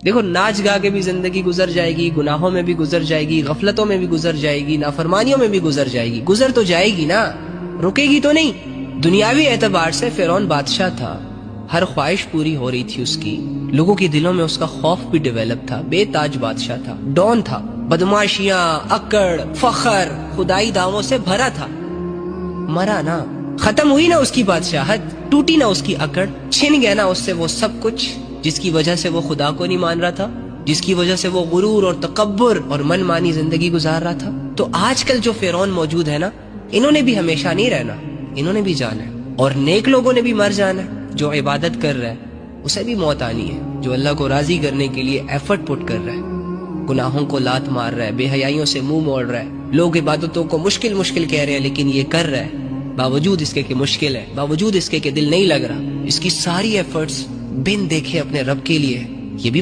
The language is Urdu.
دیکھو ناچ گا کے بھی زندگی گزر جائے گی، گناہوں میں بھی گزر جائے گی، غفلتوں میں بھی گزر جائے گی، نافرمانیوں میں بھی گزر جائے گی، گزر تو جائے گی نا، رکے گی تو نہیں۔ دنیاوی اعتبار سے فرعون بادشاہ تھا، ہر خواہش پوری ہو رہی تھی اس کی، لوگوں کے دلوں میں اس کا خوف بھی ڈیولپ تھا، بے تاج بادشاہ تھا، ڈان تھا، بدماشیاں، اکڑ، فخر، خدائی دعووں سے بھرا تھا۔ مرا نا، ختم ہوئی نا اس کی بادشاہت، ٹوٹی نا اس کی اکڑ، چھن گیا نا اس سے وہ سب کچھ جس کی وجہ سے وہ خدا کو نہیں مان رہا تھا، جس کی وجہ سے وہ غرور اور تکبر اور من مانی زندگی گزار رہا تھا۔ تو آج کل جو فرعون موجود ہے نا، انہوں نے بھی ہمیشہ نہیں رہنا، انہوں نے بھی جانا ہے، اور نیک لوگوں نے بھی مر جانا ہے۔ جو عبادت کر رہا ہے اسے بھی موت آنی ہے، جو اللہ کو راضی کرنے کے لیے ایفرٹ پٹ کر رہا ہے، گناہوں کو لات مار رہا ہے، بے حیائیوں سے منہ موڑ رہا ہے، لوگ عبادتوں کو مشکل کہہ رہے ہیں لیکن یہ کر رہا ہے، باوجود اس کے کہ مشکل ہے، باوجود اس کے کہ دل نہیں لگ رہا، اس کی ساری ایفرٹس بن دیکھے اپنے رب کے لیے، یہ بھی